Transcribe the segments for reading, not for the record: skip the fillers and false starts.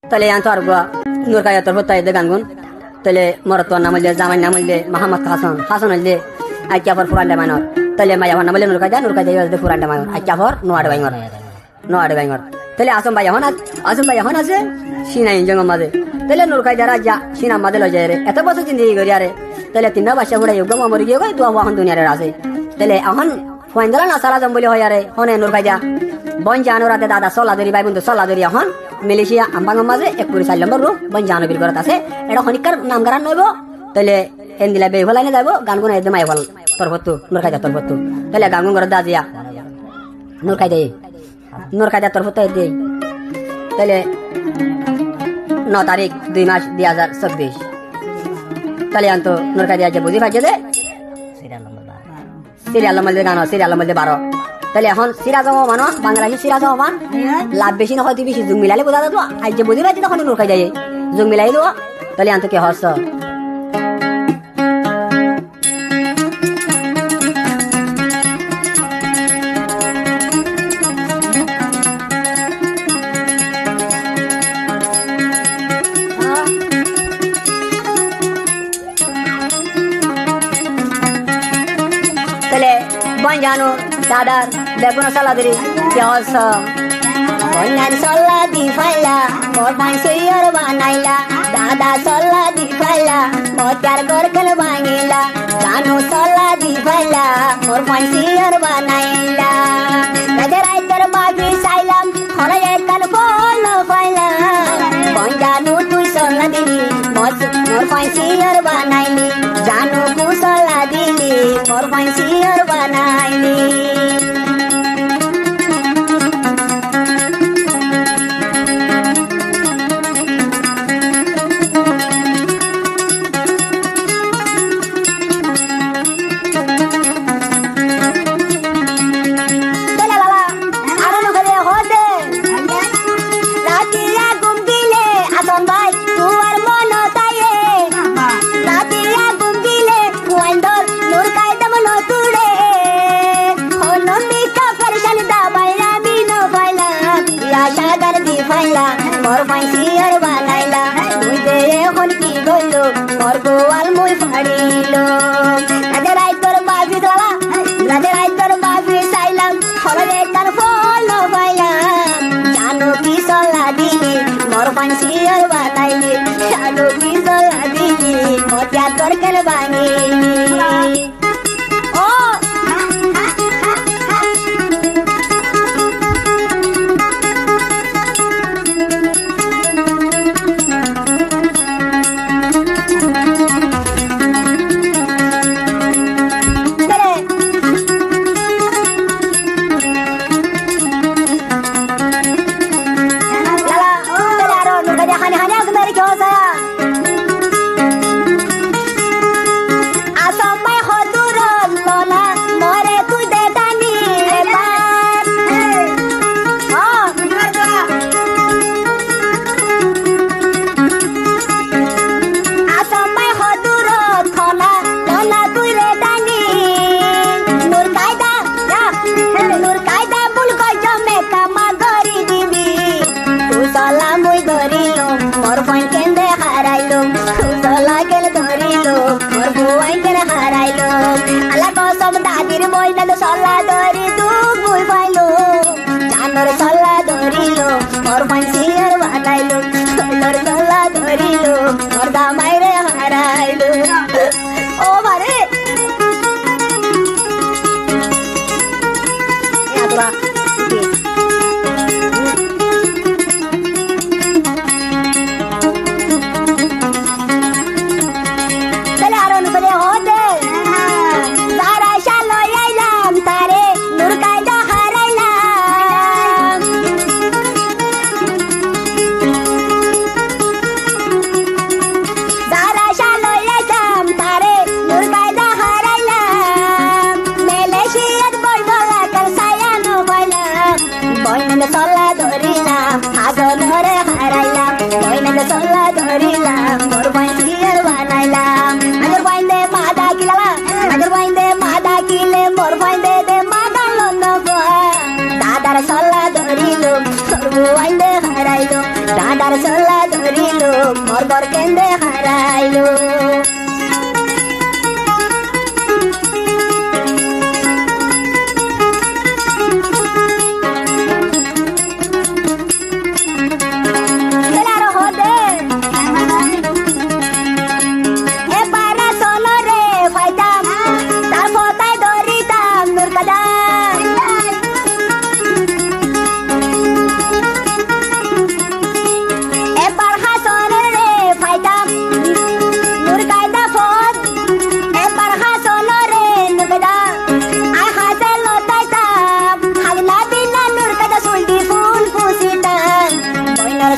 তাহলে আনতো আর গোয়া নূর কাজা তোর হত্যায় দে গানগুন তাহলে মরতোয়ার নাম হইলে জামাই নাম হইলে মোহাম্মদ হাসান হইলে আইকিয়াফর ফুরান্ডা মাইনর তাহলে মাইয়াফর নাম হইলে নূর কাজা ফুরান্ডা মাইনর আইকিয়াফর নোয়াড়ে বাইঙ্গর তাহলে আসম ভাই এখন আছে সিনা ইঞ্জং মাঝে তাহলে নূর কাজা রাজা সিনা মাঝে লই যায় রে এত বছর জিন্দগি করি আরে তাহলে তিনটা বাচ্চা ঘুরে যোগ্য মরি গিয়ে গই দুয়া এখন দুনিয়ারে আছে তাহলে এখন ফাইন্দালা না সারা জম বলে হয় আরে হনে নূর কাজা বন জানো রাতে দাদা সল্লাদরি ভাই বন্ধু সল্লাদরি এখন মালয়েশিয়া আম্বাঙ্গর মাঝে 1 নম্বর রুম বন জানো বীর করত আছে এটা হনিকার নাম গারান নইব তাহলে এন দিলা বে হলাইনে যাইব গান গুন একদম আইবল তোর হতু নূর কাজা তোর হতু তাহলে গান গুন করে দাজিয়া নূর কাজা তোর হতু দে তাহলে 9 তারিখ 2 মাস 2024 তাহলে আনতো নূর কাজা যে বুঝি পাইছে দে সিরিয়াল নম্বর গান সিরিয়াল নম্বর 12 তাহলে এখন সিরাজ মান বাংলাদেশি সিরাজ মান লাভ বেশি না হয়তো বেশি যুগ মিলালে বোঝা যাবো আজ যে বুঝি পাইছি তখন নূর কাজা যুগ মিলাই দেবো তাহলে আনতো কে হর্ষ জানো দাদার দেখো না সালাদেরি কে হস বন্যার সল্লা দি ফাইলা মোর পাঁচইয়র বানাইলা দাদা সল্লা দি ফাইলা মোর চার গরকল ভাঙিলা জানো সল্লা দি ফাইলা মোর পাঁচইয়র বানাইলা রাজা রাইতর বাগি সাইলাম হরে কান বল ফাইলা বন জানো তুই সল্লা দিলি মোর পাঁচইয়র বানাইলি জানো কু সল্লা দিলি মোর পাঁচইয়র বানাইলি মোর পাঁচইয়র বানাইলা তুই দে এখন কি গইলো মোর গোয়াল মই ফাড়িলো রাজা রাইতর বাবি চাইলাম হরে তার ফল পাইলাম জানো কি সল্লা দিলি মোর পাঁচইয়র বানাইলি জানো কি সল্লা দিলি মোর চার গরকল ভাঙিলি সল্লা ধরিল মোর ঘর কেন্দ্রে হারাইল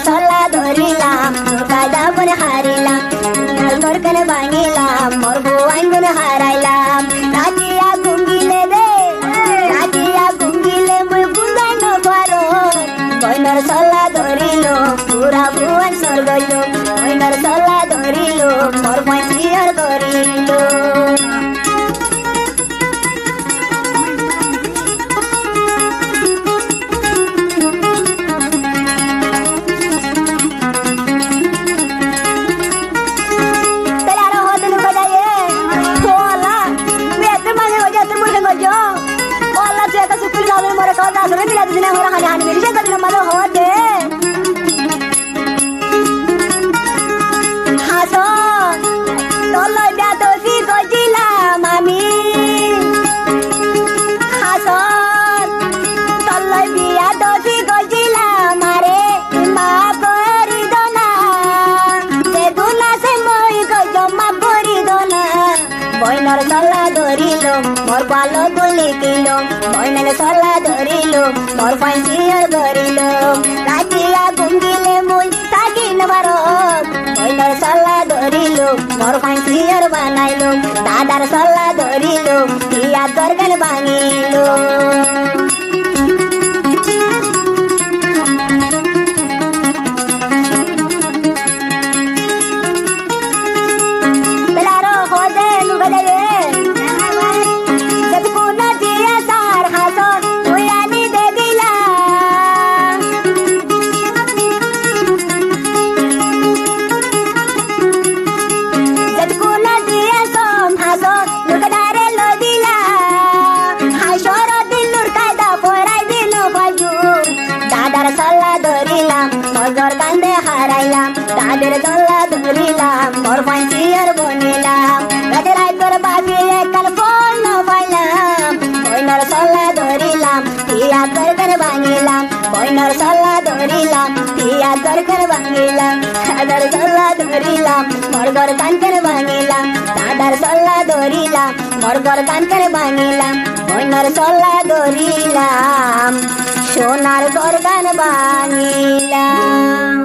সল্লা ধরিলাম কাদা বনে হারিলাম ঘরকানে ভাঙিলাম মোর বউয়াইন হারাইলাম রাজিয়া গুঙ্গিলে দে রাজিয়া গুঙ্গিলে মুই বুঝাই ন পারো বইনার সল্লা ধরিল পুরা ভুয়ান স্বর্গইল বইনার সল্লা ধরিল মোর পয়সিয়ার করিল বইনার সল্লা ধরিল মোর পালো তুলি দিল বইনার সল্লা ধরিল মোর পয়সিয়ার ধরিল রাজিয়া গুঙ্গিলে মুই থাকি না পারো বইনার সল্লা ধরিল মোর পয়সিয়ার বানাইল দাদার সল্লা ধরিল ইয়া গরগান ভাঙিল সল্লা ধরিলাম মোর ঘর কান্দে হারাইলাম তাদের সল্লা ধরিলাম মোর পয়সিয়ার বনিলাম রাতে রাইতর বাকি একাল ফল ন পাইলাম বইনার সল্লা ধরিলাম ইয়া গরগান ভাঙিলাম বইনার সল্লা ধরিলাম ইয়া গরগান ভাঙিলাম দাদার সল্লা ধরিলাম মোর ঘর কানকের ভাঙিলাম দাদার সল্লা ধরিলাম মোর ঘর কানকের ভাঙিলাম বইনার সল্লা ধরিলাম সোনার গরগান ভাঙিলাম।